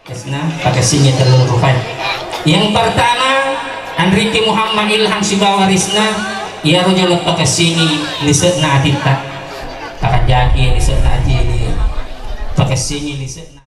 pakai singi telur rufai. Yang pertama Enrique Muhammad Ilham Sibawarisna ia rojolot pakai singi lisetna atita pakai jaki lisetna aji ini pakai singi lisetna.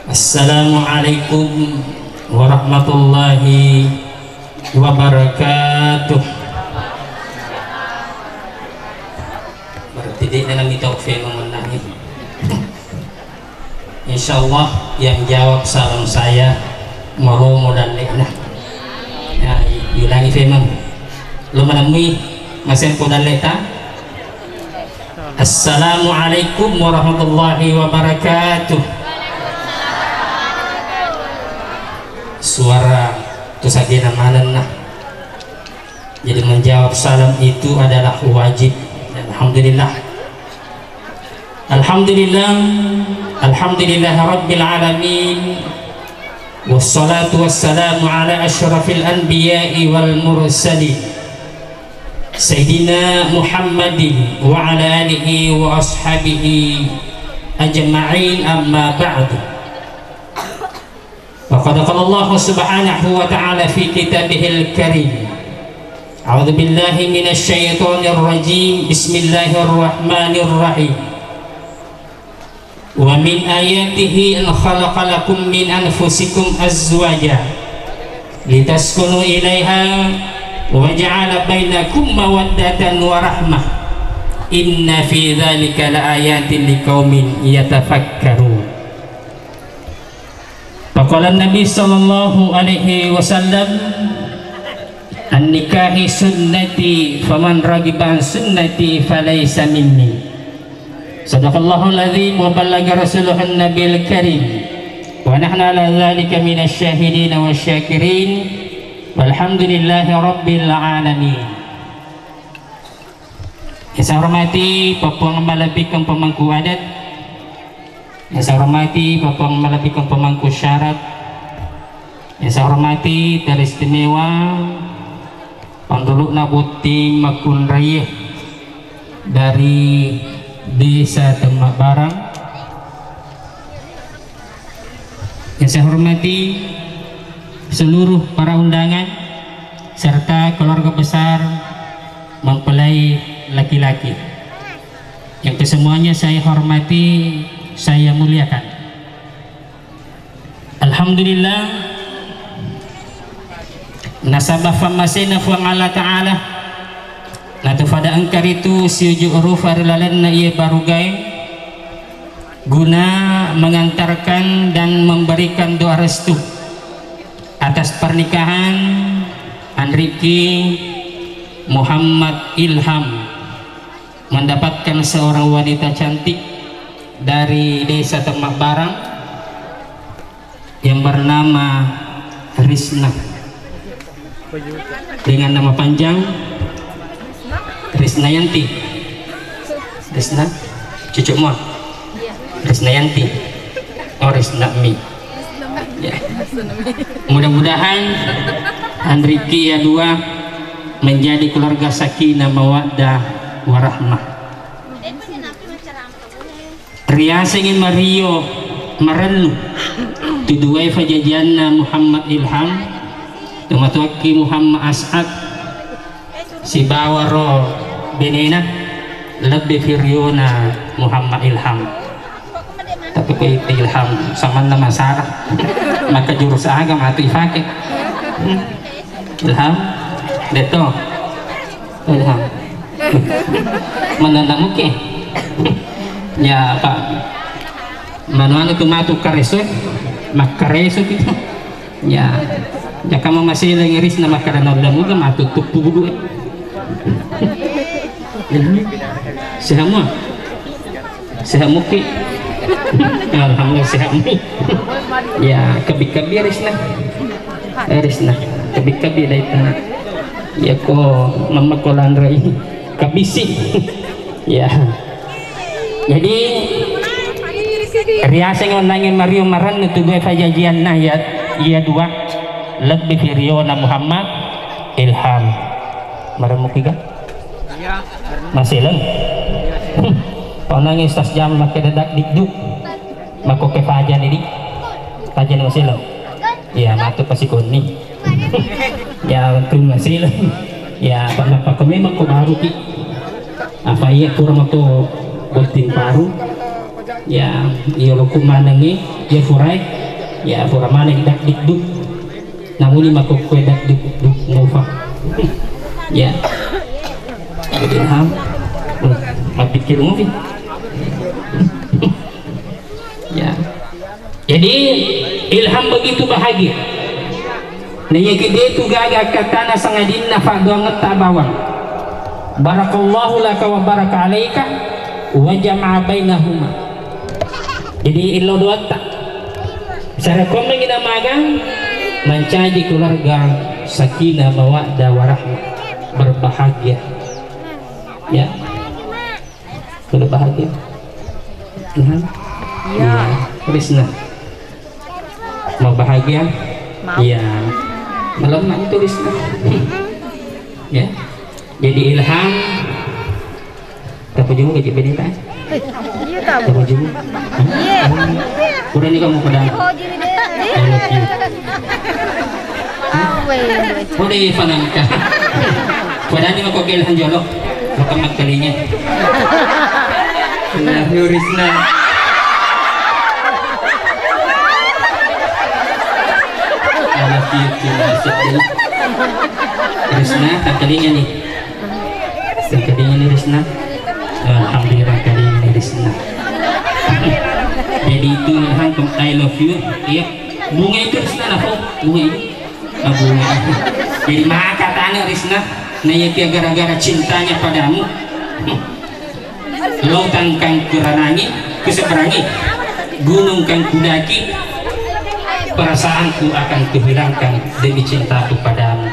Assalamualaikum warahmatullahi wabarakatuh. Berarti dia dalam taufik memenangi. Insyaallah yang jawab salam saya maromo dan lekna. Ya, ulangi firman. Lu menemui masih ko dan leta. Assalamualaikum warahmatullahi wabarakatuh. Suara itu saja namanan nah. Jadi menjawab salam itu adalah wajib. Alhamdulillah. Alhamdulillah. Alhamdulillah Rabbil Alamin. Wassalatu wassalamu ala asyrafil anbiya'i wal mursalin Sayyidina Muhammadin wa ala alihi wa ashabihi ajma'in, amma ba'du. Faqad qala Allah subhanahu wa ta'ala fi kitabihil karim. A'udzu billahi minasy syaithanir rajim. Bismillahirrahmanirrahim. Wa min ayatihi an khalaqa lakum min anfusikum azwaja litaskunu ilaiha wa ja'ala bainakum mawaddatan wa rahmah. Inna fi dzalika laayatin liqaumin yatafakkarun. Faqala Nabi sallallahu alaihi wasallam, an-nikahi sunnati faman ragiba an sunnati falaysa minni. Sadaqallahul azim wa ballaga rasuluhun nabiyil karim wa nahnu ala dzalika minasy syahidin wasyakirin walhamdulillahi rabbil alamin. Yang saya hormati Bapak Malabikan pemangku adat, yang saya hormati Bapak Malabikan pemangku syarat, yang saya hormati dari istimewa penduduk Nabuti Makun Raya dari Desa Demak Barang, yang saya hormati seluruh para undangan serta keluarga besar mempelai laki-laki yang kesemuanya saya hormati, saya muliakan. Alhamdulillah nasabah famasina fa Allah Ta'ala natu pada angkar itu siuju uruf arilalenna ia barugai guna mengantarkan dan memberikan doa restu atas pernikahan Enrique Muhammad Ilham mendapatkan seorang wanita cantik dari Desa Demak Barang yang bernama Risna dengan nama panjang Risnayanti. Risna cucu muat Risnayanti, oh Risnami ya. Mudah-mudahan Enrique ya dua menjadi keluarga sakinah mawaddah warahmah. Ria singin Mario Marelu tuduai fajajanna Muhammad Ilham tumatuaki Muhammad As'ad Sibawaro Benena lebih Firyona Muhammad Ilham. Tapi kau Ilham sama nama Sarah maka jurus agama itu ifake Ilham deto Ilham mana muke ya Pak manuan itu matu kareso makareso itu ya ya kamu masih lengiris nama karena udah muka matu tupu budu sehamua sehamuki alhamdulillah sehamui ya kabi-kabi Risna kabi-kabi dari tanah ya kok mama kolandrai kabisi ya. Jadi riasa ngonangin Mario Maran itu dua fajajian nah ya iya dua lebih Firyona Muhammad Ilham maremu kiga masih lang nangis tas jam make dadak dikduk mako ke fajan ini fajan masih lang ya matu pasi kuni ya untung masih lang ya apa memang ko baru ki apa iya kurang aku bolting baru ya iya lo kumanangi ya furai ya fura mana dak dikduk namun ini mako kue dak dikduk ngufa ya jadi ham pikir mungkin ya jadi Ilham begitu bahagia nanya gede itu gaga katana sangadin nafa doang tabawang barakallahu laka wa baraka alaika wa jama'a bainahuma jadi ilo doa tak cara komen kita magang mencaji keluarga sakinah mawaddah warahmah berbahagia ya berbahagia ya Krisna mau bahagia iya malam nak itu Krisna ya jadi Ilham dapat juga gaji benita iya tahu dapat juga iya udah nih kamu pada udah panangka pada nih mau Ilham jolok rekaman kalinya nah Krisna Krisna kalinya nih kalinya nih Krisna alhamdulillah kalinya nih Krisna jadi itu Ilham I love you iya bunga itu Krisna apa bunga itu bunga jadi maka tanya Krisna nanya dia gara-gara cintanya padamu lautan kang kurangi kuseberangi gunung kang kudaki perasaanku akan kuhilangkan demi cintaku padamu.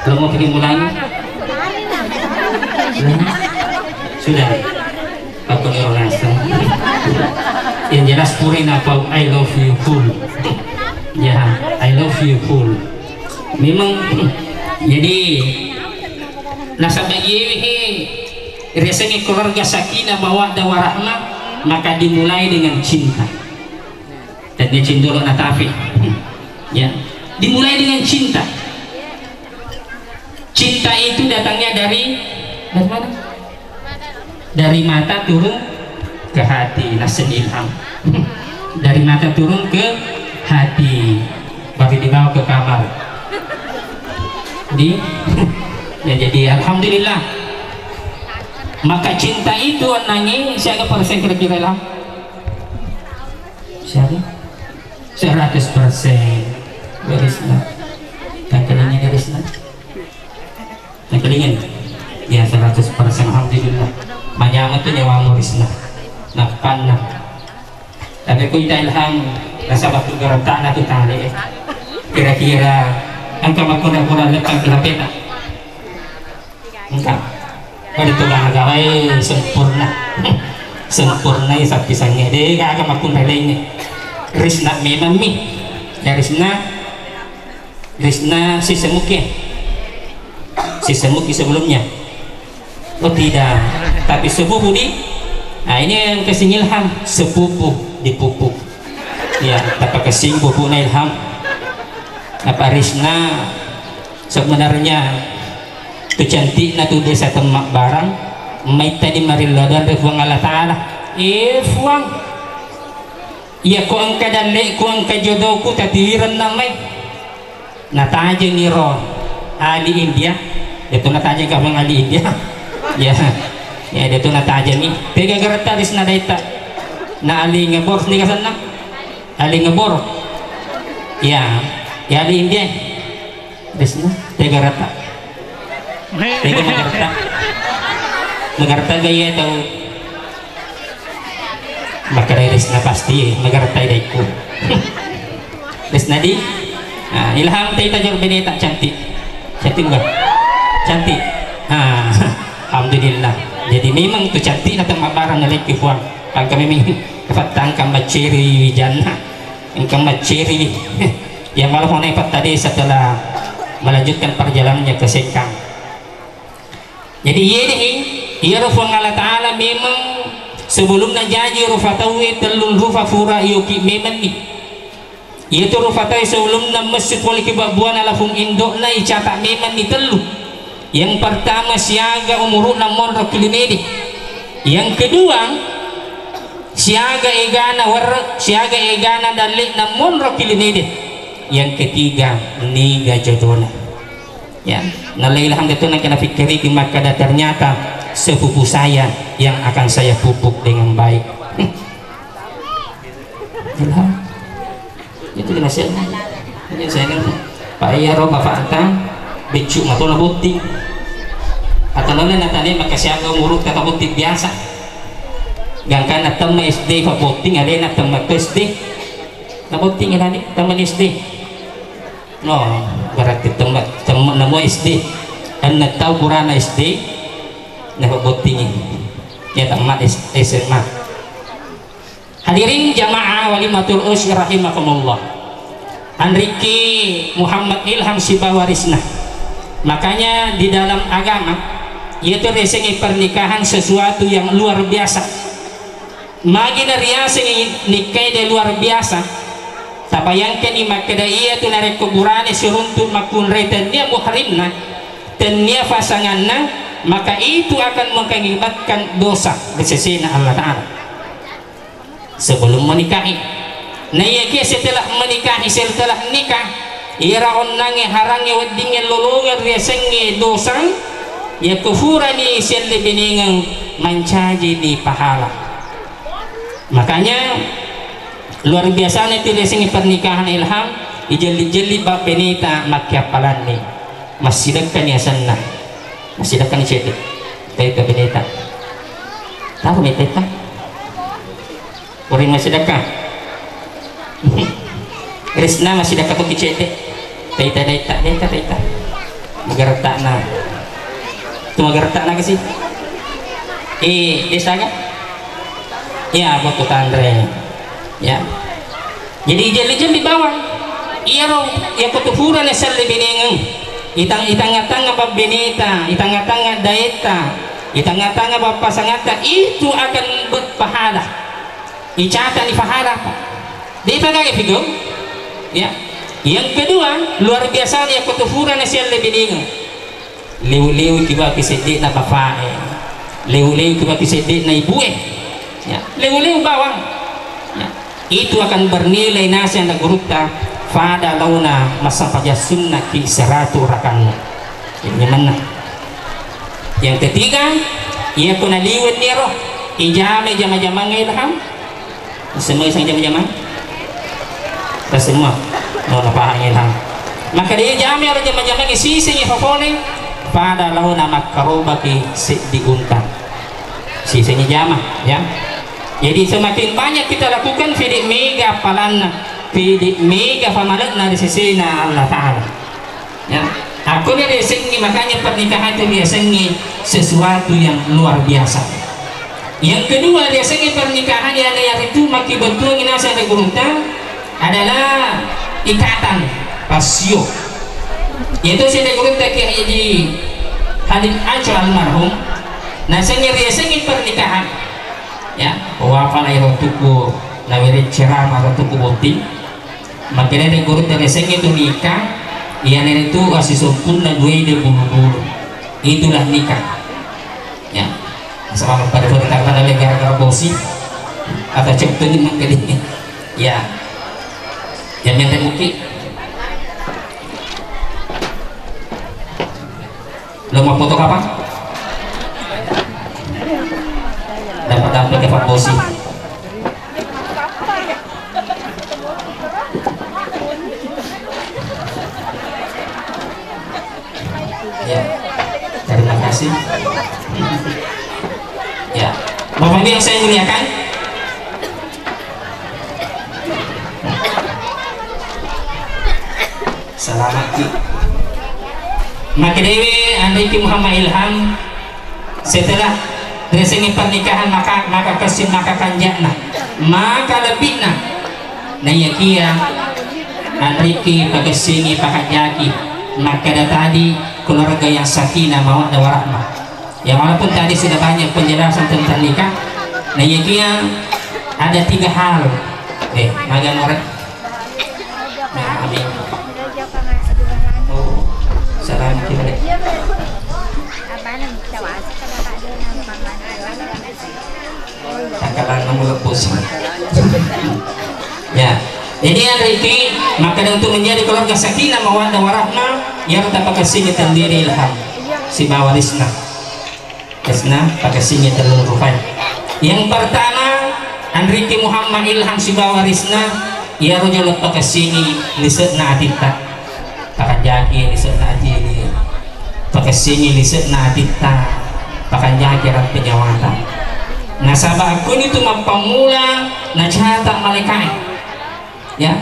Kalau mau pergi mulai sudah aku ngerasa yang jelas purin apa I love you full ya I love you full memang jadi nasabah ini rasanya keluarga sakinah mawaddah warahmah maka dimulai dengan cinta dan dia cinta lo natafi ya dimulai dengan cinta. Cinta itu datangnya dari mana? Dari mata turun ke hati. Nasen Ilham dari mata turun ke hati baru dibawa ke kamar di ya jadi alhamdulillah maka cinta itu nangis siapa persen kira-kira lah siapa 100% garisnya kan kelingin garisnya kan kelingin ya 100% alhamdulillah banyak itu nyawa murisnya nafkan nah tapi ku Ilham rasa waktu gerak na kita kira-kira angka makuna-kuna lepas kelapeta enggak pada tulang agawai sempurna sempurna ya sapi sangnya deh kagak makuna lainnya Risna memang mi ya Risna si semuki sebelumnya oh tidak tapi sepupu di nah ini yang kasih Ilham sepupu dipupuk ya tapi kasih pupu Ilham apa Risna sebenarnya kecantik na tuh desa temak barang may tadi mariladan refuang Allah Ta'ala ifuang ya ko ang kadali ko ang kajodoh ko tatiran namay nataja ni ro Ali India itu nataja ka bang Ali India ya ya itu nataja ni tega garatalis na data na Ali ngabor ni kasan na Ali ngabor ya ya Ali India des na tega rata tega magarta gaya tau maka Risna pasti magarta daiku Risna di nah, Ilham tayo tajor beneta cantik enggak cantik alhamdulillah jadi memang itu cantik na tamabarang na lekifuan ang kami memang kafatang kamaciri wijana ang kamaciri yang malah menepet tadi setelah melanjutkan perjalanannya ke Sekang. Jadi iya rufang Allah Ta'ala memang sebelumnya janji rufatawi telul rufa fura yuki memang nih itu rufatai sebelumnya masjid wali kebabuan alafung indok na icatak memang nih telu. Yang pertama siaga umuruk namon rokilinedi, yang kedua siaga egana warek siaga egana dalik namon rokilinedi, yang ketiga niga jodona ya. Nalailah itu nak kena fikiri maka ternyata sepupu saya yang akan saya pupuk dengan baik. Itu kena saya kan Pak Iya roh Bapak Anta becuk atau nabuti atau nolnya tadi maka siaga umurut kata butik biasa gangkan atau SD Pak Boting ada nak teman SD nabuting ini teman SD no berarti teman nama SD dan tahu kurana SD nah Pak Boting ya teman SMA. Hadirin jamaah walimatul usy rahimakumullah, Andriki Muhammad Ilham Sibawarisna. Makanya di dalam agama yaitu resengi pernikahan sesuatu yang luar biasa. Magina riaseng nikah de luar biasa. Tapayangkan imakada iya tu narek kuburane seruntun makun retan dia muhrimna dan dia pasanganna, maka itu akan mengakibatkan dosa di sisi Allah Ta'ala sebelum menikahi. Nah iya setelah menikahi setelah nikah iraon nange harange weddinge lolongan riasenge dosa ya kufurani sel biningang mencaji di pahala. Makanya luar biasa nanti riasenge pernikahan Ilham ijeli-jeli bab benita makyapalan nih masih dekat ya sana masih dekat cedek kayak benita tahu benita orang masih dekat Krisna masih dekat tuh cedek Taita magarta na itu magarta na kasi desa kan ya buat Andre ya. Jadi ijel-ijel di bawah iya roh ya kutufuran na sel biningang itang-itang bab benita itang-itang daeta itang-itang bab pasangata itu akan berpahala icata ni pahala di pagay figo ya. Yang kedua luar biasa ya kutufuran na sel biningang liw-liw kiba kisedi na bapae liw-liw kiba kisedi na ibuwe ya liw-liw bawang ya. Itu akan bernilai nasi yang nagurukta pada launa masa paja sunnah ki seratu rakan ini mana. Yang ketiga ia kuna liwet niro ijame jama-jama Ilham semua isang jama-jama kita semua mau napahang Ilham maka dia jame orang jama-jama sisi hofone pada launa makaroba ki diuntan sisinya jama ya. Jadi semakin banyak kita lakukan fidik mega palanna fidik mega pamalatna di sisi Allah Ta'ala ya. Aku ni resengi makanya pernikahan itu resengi sesuatu yang luar biasa. Yang kedua resengi pernikahan yang itu maki betul nasa negurunta adalah ikatan pasio yaitu si negurunta kaya jadi Halim Acol almarhum nah resengi pernikahan ya wafal air tuku nawiri ceramah tuku boti makanya ada guru tereseng itu nikah iya itu kasih sempurna gue ide bulu-bulu itulah nikah ya sama pada perkara gara-gara bosi atau cepet ini ya yang minta muki lo mau foto kapan dapat ke Pak Bosi ya terima kasih ya Bapak Ibu yang saya muliakan selamat maka Dewi Andriki Muhammad Ilham setelah resengi pernikahan maka kasih maka kanjakna maka lebihna nah ya kia Andriki pagasingi pakajaki maka tadi keluarga yang sakinah mawaddah warahmah. Ya walaupun tadi sudah banyak penjelasan tentang nikah, nah yakinya ada 3 hal. Magan orang. Nah, amin. Oh, salam kita. Takalan melepus. Ya. Jadi Andriki maka untuk menjadi keluarga sakinah mawaddah warahmah yang tak kasih terdiri ilham si bawarisna. Pakai singa telur rufai. Yang pertama Andriki Muhammad Ilham Sibawarisna ia rojol pakai singi lisetna atita pakai jaki lisetna atini pakai singi lisetna atita pakai jaki rat penyawata. Nasabah aku itu mempamula najata malaikat ya,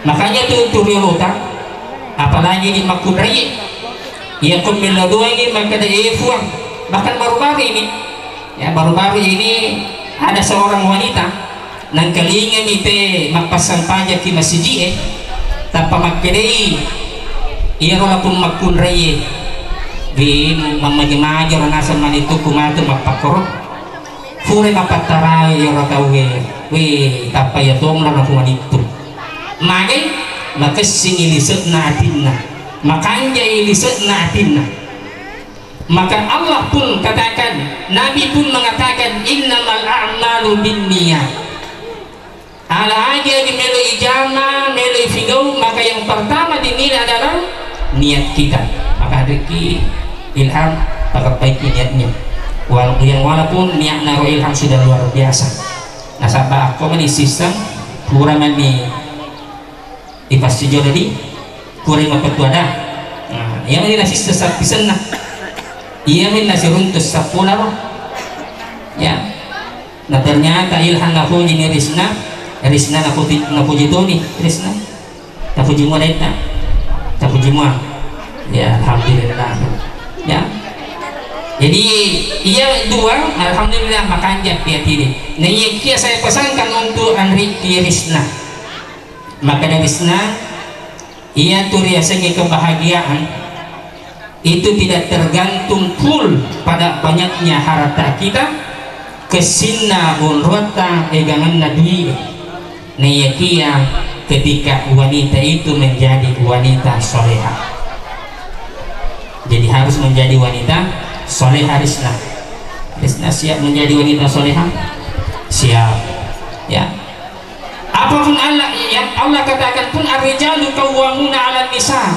makanya tuh turiurutan apalagi di makudrai ia kumila dua ini maka dia fuang. Bahkan baru-baru ini ya, baru-baru ini ada seorang wanita nang kalingan ite magpasang pajak ki masjid tanpa magkidai iya rola pun magkunray di mamagi-magi nasa man itu kumato magpakorot fure mapataray yoro kawe we tapay atong lang ako manito magay makasing ilisot na atin na makanya ilisot na atin na. Maka Allah pun katakan, Nabi pun mengatakan innamal a'malu binniyat. Ala aja di melu ijama, melu figau, maka yang pertama dinilai adalah niat kita. Maka Andriki Ilham perbaiki niatnya. Walaupun niat naro Ilham sudah luar biasa. Nah sabah aku meni sistem kurang meni di pasti jodoh di kurang apa dah. Nah, yang ini nasi sesat pisan nah. Ia min nasi runtus sapula ya. Nah ternyata Ilham naku ini Risna naku jitoni Risna naku jimu lainnya naku jimu ya alhamdulillah ya. Jadi ia dua alhamdulillah makanya dia tidak. Nah ia saya pesankan untuk Andriki Risna maka dari Risna ia tuh riasanya kebahagiaan itu tidak tergantung full pada banyaknya harta kita kesinna unrota egangan nabi neyakia ketika wanita itu menjadi wanita soleha. Jadi harus menjadi wanita soleha. Risna siap menjadi wanita soleha? Siap ya. Apapun yang Allah katakan pun ar-rijalu qawwamuna 'alan nisa.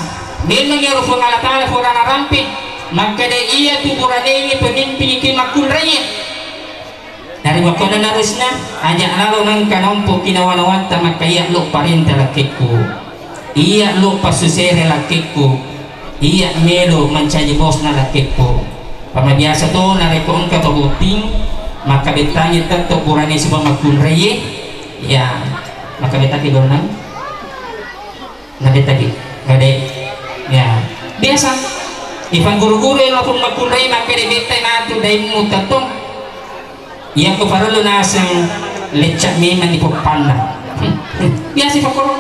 Memang ya Rasul Allah Ta'ala furana ramping maka dia ia tuburan ini pemimpin kimakun raya dari waktu na Risna ajak lalu nang kanompo kinawanawanta maka iya lo parinta lakiku iya lo pasusere lakiku iya melo mencari bos na lakiku pamabiasa to narikon ka tabuting maka betanya tetap burani sebuah makun raya ya maka betaki dornang nabetaki gade ya biasa ifan guru-guru yang lapun makunray makere betay nato dahil mo tatong yang keparalo nasang lecak memang ipopana biasa ipapuro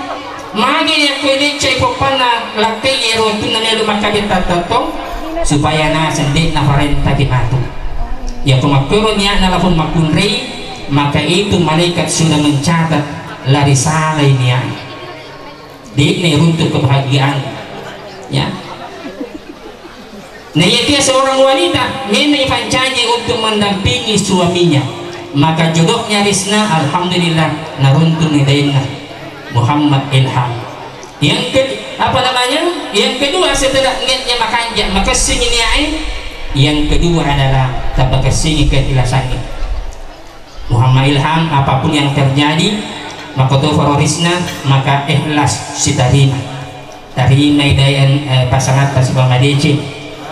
magi yang kue lecak ipopana lakay ero ito na nelo makabita tatong supaya nasang din na parenta kinato yang kumakuro niya na lapun makunray maka itu malaikat sudah mencatat larisalay niya di runtuh kebahagiaan ya. Nah ia seorang wanita memang pancanya untuk mendampingi suaminya maka jodohnya Risna alhamdulillah naruntun nidainna Muhammad Ilham. Yang kedua setelah niatnya makanja maka singin yang kedua adalah tabakasing keikhlasannya Muhammad Ilham apapun yang terjadi maka tu Risna maka ikhlas si tarimay dayan pasangat ta si Bamadeci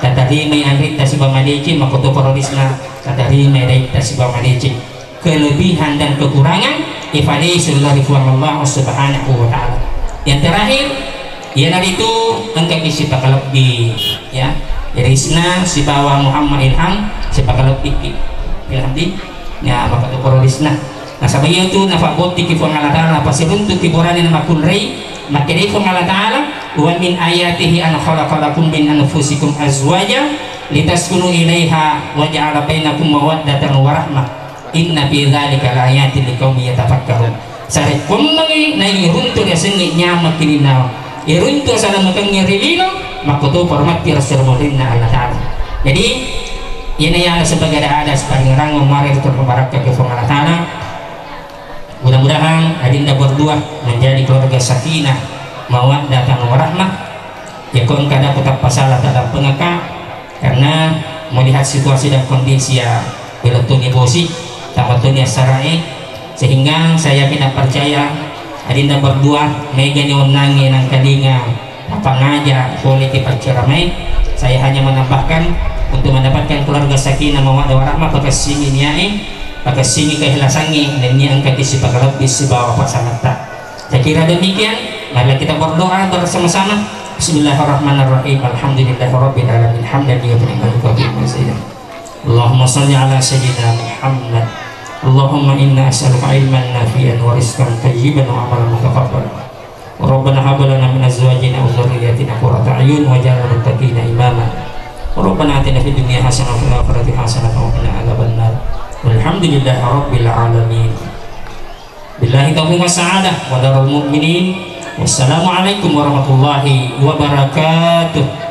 tatarimay Andrik ta si Bamadeci makoto parolis na tatarimay dayan ta si Bamadeci kelebihan dan kekurangan ifadaisullah Allah subhanahu wa ta'ala. Yang terakhir ialah itu engkau isi pakalabdi ya Risna si bawa Muhammad Ilham si pakalabdi Ilham di ya makoto parolis na nah sabay itu nafaboti kipuang alatala pasiruntuk kiburani na makunray maka itu Allah Ta'ala wa min ayatihi an khalaqalakum min anfusikum azwaja litaskunu ilaiha wa ja'ala bainakum mawaddatan wa rahmah inna fi dzalika laayatin liqaumin yatafakkarun. Sare kummangi na irunto ya sengi nyama kininaw irunto sana makang ngirilino makuto format rasulullah Allah Ta'ala. Jadi ini yang sebagai ada sebagai orang mari terbarak ke Allah Ta'ala. Mudah-mudahan adinda berdua menjadi keluarga sakinah mawaddah dan warahmah. Ya kau kada tetap pasalah dalam pengakak karena melihat situasi dan kondisi ya belum bosi tamatnya sarai sehingga saya tidak percaya adinda berdua mega nyonangi nang kalinga apa ngaja politik perceramai. Saya hanya menambahkan untuk mendapatkan keluarga sakinah mawaddah warahmah pakai sini niai pakai sini keikhlasannya dan ini angkat isi pakai isi bawah pasangan tak. Saya kira demikian. Mari kita berdoa bersama-sama. Bismillahirrahmanirrahim. Alhamdulillahirabbil alamin. Hamdan lillahi wa bihamdihi. Allahumma shalli ala sayyidina Muhammad. Allahumma inna as'aluka ilman nafi'an wa rizqan thayyiban wa amalan mutaqabbalan. Rabbana hab lana min azwajina wa dhurriyyatina qurrata a'yun waj'alna lil muttaqina imama. Rabbana atina fid dunya hasanah wa fil akhirati hasanah wa qina adzabannar. Walhamdulillahi rabbil alamin. Billahi taufiq wassadah wa darul mu'minin. Wassalamualaikum warahmatullahi wabarakatuh.